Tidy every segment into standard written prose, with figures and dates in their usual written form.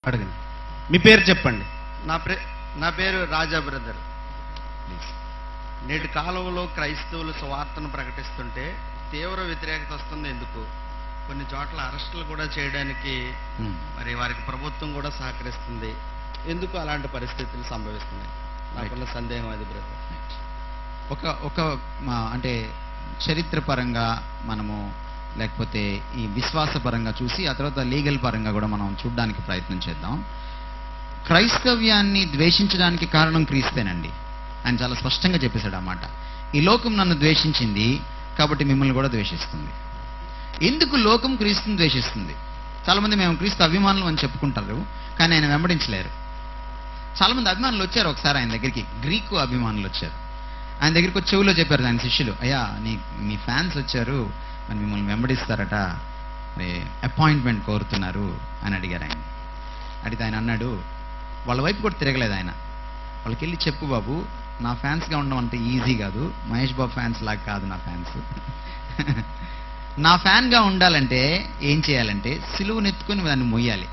అడగండి. మీ పేరు చెప్పండి. నా పేరు రాజా బ్రదర్. నేటి కాలంలో క్రైస్తవులు సువార్తను ప్రకటిస్తుంటే తీవ్ర వ్యతిరేకత వస్తుంది. ఎందుకు? కొన్ని చోట్ల అరెస్టులు కూడా చేయడానికి మరి వారికి ప్రభుత్వం కూడా సహకరిస్తుంది. ఎందుకు అలాంటి పరిస్థితులు సంభవిస్తున్నాయి? నాకున్న సందేహం అది బ్రదర్. అంటే చరిత్ర పరంగా మనము లేకపోతే ఈ విశ్వాస పరంగా చూసి ఆ తర్వాత లీగల్ పరంగా కూడా మనం చూడడానికి ప్రయత్నం చేద్దాం. క్రైస్తవ్యాన్ని ద్వేషించడానికి కారణం క్రీస్తేనండి. ఆయన చాలా స్పష్టంగా చెప్పేశాడు ఆ మాట. ఈ లోకం నన్ను ద్వేషించింది కాబట్టి మిమ్మల్ని కూడా ద్వేషిస్తుంది. ఎందుకు లోకం క్రీస్తుని ద్వేషిస్తుంది? చాలా మంది మేము క్రీస్తు అభిమానులు అని చెప్పుకుంటారు, కానీ ఆయన వెంబడించలేరు. చాలా మంది అభిమానులు వచ్చారు ఒకసారి ఆయన దగ్గరికి, గ్రీకు అభిమానులు వచ్చారు. ఆయన దగ్గరికి వచ్చి చెవులో చెప్పారు ఆయన శిష్యులు, అయ్యా మీ ఫ్యాన్స్ వచ్చారు, మరి మిమ్మల్ని వెంబడిస్తారట, మరి అపాయింట్మెంట్ కోరుతున్నారు అని అడిగారు ఆయన. అడిగితే ఆయన అన్నాడు, వాళ్ళ వైపు కూడా తిరగలేదు ఆయన. వాళ్ళకి వెళ్ళి చెప్పు బాబు, నా ఫ్యాన్స్గా ఉండడం అంటే ఈజీ కాదు, మహేష్ బాబు ఫ్యాన్స్ లాగా కాదు నా ఫ్యాన్స్. నా ఫ్యాన్గా ఉండాలంటే ఏం చేయాలంటే సిలువను ఎత్తుకుని దాన్ని మొయ్యాలి,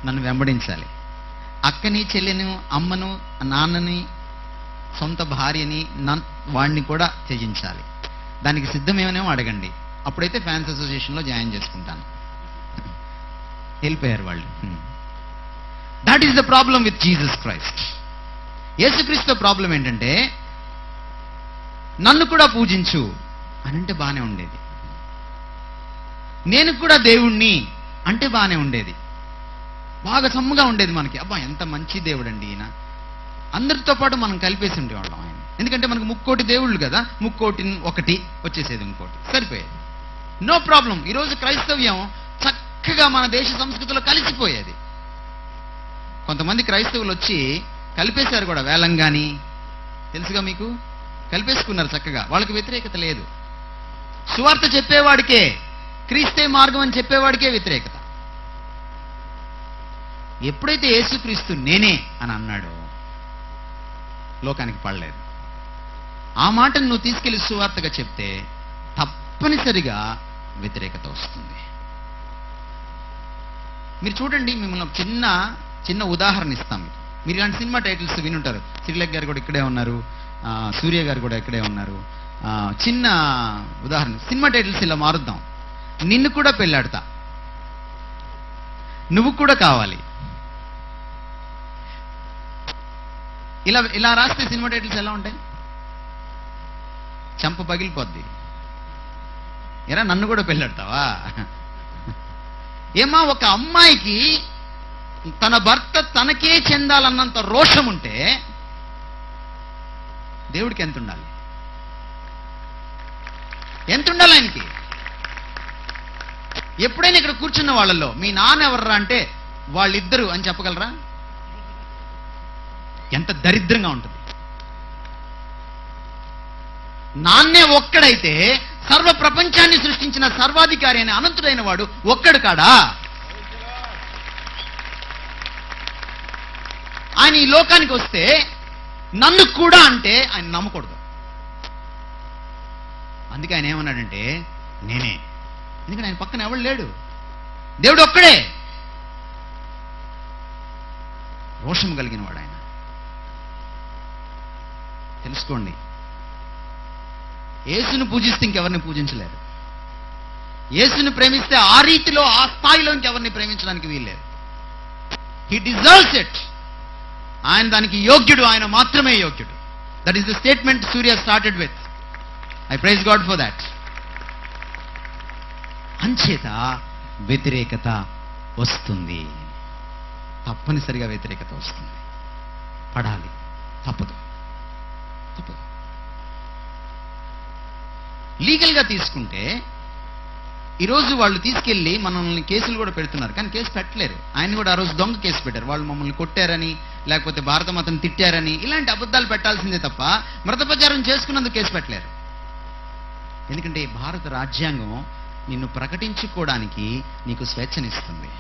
నన్ను వెంబడించాలి. అక్కని, చెల్లిని, అమ్మను, నాన్నని, సొంత భార్యని, వాడిని కూడా త్యజించాలి. దానికి సిద్ధమేమనేమో అడగండి, అప్పుడైతే ఫ్యాన్స్ అసోసియేషన్లో జాయిన్ చేసుకుంటాను. వెళ్ళిపోయారు వాళ్ళు. That is the problem with Jesus Christ. యేసుక్రీస్తు ప్రాబ్లం ఏంటంటే నన్ను కూడా పూజించు అని అంటే బాగానే ఉండేది, నేను కూడా దేవుణ్ణి అంటే బాగానే ఉండేది, బాగా సమ్ముగా ఉండేది మనకి. అబ్బా ఎంత మంచి దేవుడు అండి ఈయన, అందరితో పాటు మనం కలిపేసి ఉండేవాళ్ళం ఆయన. ఎందుకంటే మనకు 3,000,000 దేవుళ్ళు కదా, 3,000,000 ఒకటి వచ్చేసేది, ఇంకోటి సరిపోయేది, నో ప్రాబ్లం. ఈరోజు క్రైస్తవ్యం చక్కగా మన దేశ సంస్కృతిలో కలిసిపోయేది. కొంతమంది క్రైస్తవులు వచ్చి కలిపేశారు కూడా, వేలంగాని తెలుసుగా మీకు, కలిపేసుకున్నారు చక్కగా. వాళ్ళకి వ్యతిరేకత లేదు. సువార్త చెప్పేవాడికే, క్రీస్తే మార్గం అని చెప్పేవాడికే వ్యతిరేకత. ఎప్పుడైతే యేసుక్రీస్తు నేనే అని అన్నాడో లోకానికి పడలేదు. ఆ మాటను నువ్వు తీసుకెళ్లి సువార్తగా చెప్తే తప్పనిసరిగా వ్యతిరేకత వస్తుంది. మీరు చూడండి, మిమ్మల్ని ఒక చిన్న ఉదాహరణ ఇస్తాం. మీరు ఇలాంటి సినిమా టైటిల్స్ వినుంటారు. శ్రీలేఖ గారు కూడా ఇక్కడే ఉన్నారు, సూర్య గారు కూడా ఇక్కడే ఉన్నారు. చిన్న ఉదాహరణ, సినిమా టైటిల్స్ ఇలా మారుద్దాం. నిన్ను కూడా పెళ్ళాడతా, నువ్వు కూడా కావాలి, ఇలా రాస్తే సినిమా టైటిల్స్ ఎలా ఉంటాయి? చంప పగిలిపోద్ది. ఎరా నన్ను కూడా పెళ్ళాడతావా? ఏమా, ఒక అమ్మాయికి తన భర్త తనకే చెందాలన్నంత రోషం ఉంటే దేవుడికి ఎంత ఉండాలి? ఎంత ఉండాలి ఆయనకి? ఎప్పుడైనా ఇక్కడ కూర్చున్న వాళ్ళల్లో మీ నాన్న ఎవర్రా అంటే వాళ్ళిద్దరు అని చెప్పగలరా? ఎంత దరిద్రంగా ఉంటుంది. నాన్నే ఒక్కడైతే సర్వ ప్రపంచాన్ని సృష్టించిన సర్వాధికారి అనే అనంతుడైన వాడు ఒక్కడు కాడా? ఆయన ఈ లోకానికి వస్తే నన్ను కూడా అంటే ఆయన నమ్మకూడదు. అందుకే ఆయన ఏమన్నాడంటే నేనే. ఎందుకంటే ఆయన పక్కన ఎవడు లేడు, దేవుడు ఒక్కడే. రోషం కలిగిన వాడు ఆయన. తెలుసుకోండి, యేసును పూజిస్తే ఇంకెవరిని పూజించలేరు. యేసుని ప్రేమిస్తే ఆ రీతిలో, ఆ స్థాయిలో ఇంకెవరిని ప్రేమించడానికి వీల్లేదు. He deserves it. ఆయన దానికి యోగ్యుడు, ఆయన మాత్రమే యోగ్యుడు. That is the statement Surya started with. I praise God for that. అంచేత వ్యతిరేకత వస్తుంది, తప్పనిసరిగా వ్యతిరేకత వస్తుంది. పడాలి, తప్పదు. లీగల్గా తీసుకుంటే ఈరోజు వాళ్ళు తీసుకెళ్లి మనల్ని కేసులు కూడా పెడుతున్నారు, కానీ కేసు పెట్టలేరు. ఆయన కూడా ఆ రోజు దొంగ కేసు పెట్టారు. వాళ్ళు మమ్మల్ని కొట్టారని, లేకపోతే భారత మతం తిట్టారని, ఇలాంటి అబద్ధాలు పెట్టాల్సిందే తప్ప మృత ప్రచారం చేసుకున్నందుకు కేసు పెట్టలేరు. ఎందుకంటే భారత రాజ్యాంగం నిన్ను ప్రకటించుకోవడానికి నీకు స్వేచ్ఛనిస్తుంది.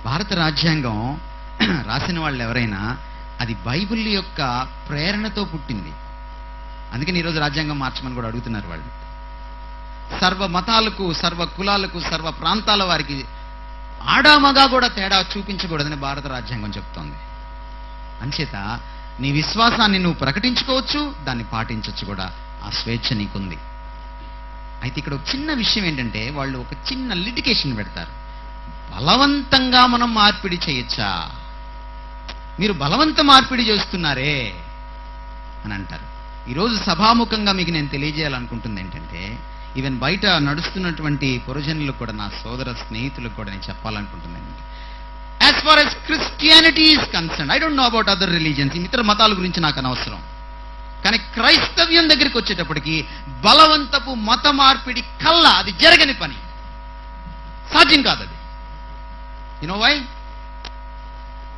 భారత రాజ్యాంగం రాసిన వాళ్ళు ఎవరైనా అది బైబిల్ యొక్క ప్రేరణతో పుట్టింది. అందుకని ఈరోజు రాజ్యాంగం మార్చమని కూడా అడుగుతున్నారు వాళ్ళు. సర్వ మతాలకు, సర్వ కులాలకు, సర్వ ప్రాంతాల వారికి ఆడామగా కూడా తేడా చూపించకూడదని భారత రాజ్యాంగం చెప్తోంది. అంచేత నీ విశ్వాసాన్ని నువ్వు ప్రకటించుకోవచ్చు, దాన్ని పాటించవచ్చు కూడా. ఆ స్వేచ్ఛ నీకుంది. అయితే ఇక్కడ ఒక చిన్న విషయం ఏంటంటే, వాళ్ళు ఒక చిన్న లిటికేషన్ పెడతారు. బలవంతంగా మనం మార్పిడి చేయొచ్చా, మీరు బలవంత మార్పిడి చేస్తున్నారే అని అంటారు. ఈరోజు సభాముఖంగా మీకు నేను తెలియజేయాలనుకుంటుంది ఏంటంటే, ఈవెన్ బయట నడుస్తున్నటువంటి పురజనులకు కూడా, నా సోదర స్నేహితులకు కూడా నేను చెప్పాలనుకుంటుంది ఏంటంటే, as far as Christianity is concern, I don't know about other religions, ఇతర మతాల గురించి నాకు అనవసరం. కానీ క్రైస్తవ్యం దగ్గరికి వచ్చేటప్పటికి బలవంతపు మత మార్పిడి కల్లా అది జరగని పని, సాధ్యం కాదు అది. You know why?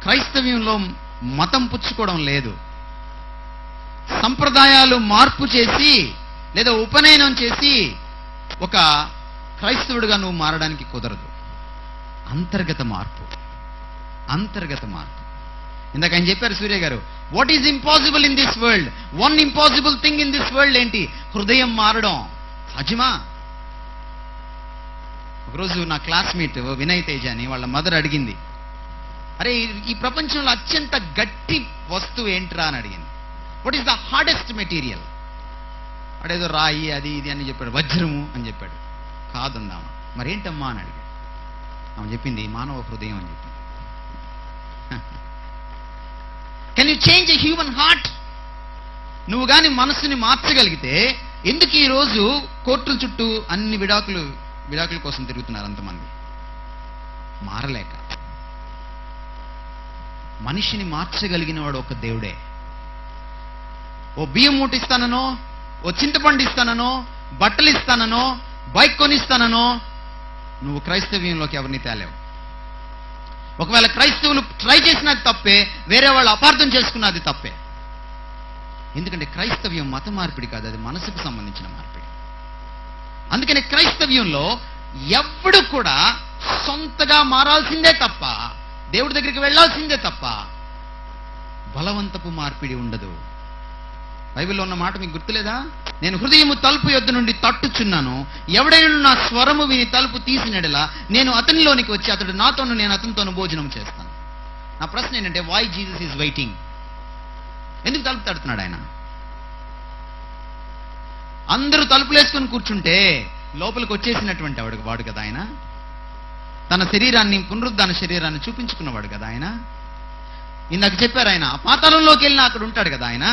క్రైస్తవ్యంలో మతం పుచ్చుకోవడం లేదు. సంప్రదాయాలు మార్పు చేసి లేదా ఉపనయనం చేసి ఒక క్రైస్తవుడిగా నువ్వు మారడానికి కుదరదు. అంతర్గత మార్పు, అంతర్గత మార్పు. ఇందాక ఆయన చెప్పారు సూర్య గారు, what is impossible in this world? One impossible thing in this world ఏంటి? హృదయం మారడం. సాధ్యమా? ఒకరోజు నా క్లాస్మేట్ వినయ్ తేజ అని వాళ్ళ మదర్ అడిగింది, అరే ఈ ప్రపంచంలో అత్యంత గట్టి వస్తువు ఏంట్రా అని అడిగింది. What is the hardest material? అడేదో రాయి అది ఇది అని చెప్పాడు. వజ్రము అని చెప్పాడు. కాదందామా. మరేంటమ్మా అని అడిగాడు. ఆమె చెప్పింది మానవ హృదయం అని చెప్పింది. Can you change a human heart? నువ్వు కానీ మనస్సుని మార్చగలిగితే ఎందుకు ఈరోజు కోర్టుల చుట్టూ అన్ని విడాకుల కోసం తిరుగుతున్నారు అంతమంది? మారలేక. మనిషిని మార్చగలిగిన వాడు ఒక దేవుడే. ఓ బియ్యం మూట ఇస్తాననో, ఓ చింతపండు ఇస్తాననో, బట్టలు ఇస్తాననో, బైక్ కొనిస్తాననో నువ్వు క్రైస్తవ్యంలోకి ఎవరిని తేలేవు. ఒకవేళ క్రైస్తవులు ట్రై చేసినది తప్పే, వేరే వాళ్ళు అపార్థం చేసుకున్నది తప్పే. ఎందుకంటే క్రైస్తవ్యం మత మార్పిడి కాదు, అది మనసుకు సంబంధించిన మార్పిడి. అందుకని క్రైస్తవ్యంలో ఎవ్వడు కూడా సొంతగా మారాల్సిందే తప్ప, దేవుడి దగ్గరికి వెళ్లాల్సిందే తప్ప బలవంతపు మార్పిడి ఉండదు. బైబిల్లో ఉన్న మాట మీకు గుర్తులేదా? నేను హృదయము తలుపు యొద్ద నుండి తట్టుచున్నాను, ఎవడైనా నా స్వరము విని తలుపు తీసినడలా నేను అతనిలోనికి వచ్చి అతడు నాతోను నేను అతనితోను భోజనం చేస్తాను. నా ప్రశ్న ఏంటంటే, వై జీసస్ ఈజ్ వెయిటింగ్? ఎందుకు తలుపు తడుతున్నాడు ఆయన? అందరూ తలుపులేసుకొని కూర్చుంటే లోపలికి వచ్చేసినటువంటి వాడు కదా ఆయన. తన శరీరాన్ని, పునరుద్ధాన శరీరాన్ని చూపించుకున్నవాడు కదా ఆయన. ఇందాక చెప్పారు ఆయన పాతాళంలోకి వెళ్ళినా అక్కడ ఉంటాడు కదా ఆయన.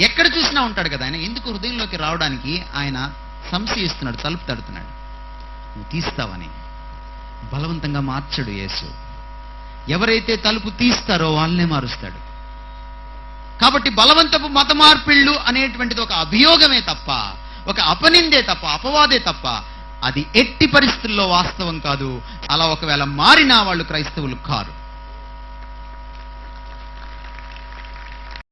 ఎక్కడ చూసినా ఉంటాడు కదా ఆయన. ఎందుకు హృదయంలోకి రావడానికి ఆయన సంశయిస్తున్నాడు, తలుపు తడుతున్నాడు. నువ్వు తీస్తావని. బలవంతంగా మార్చడు యేసు. ఎవరైతే తలుపు తీస్తారో వాళ్ళనే మారుస్తాడు. కాబట్టి బలవంతపు మత మార్పిళ్ళు అనేటువంటిది ఒక అభియోగమే తప్ప, ఒక అపనిందే తప్ప, అపవాదే తప్ప, అది ఎట్టి పరిస్థితుల్లో వాస్తవం కాదు. అలా ఒకవేళ మారినా వాళ్ళు క్రైస్తవులు కారు.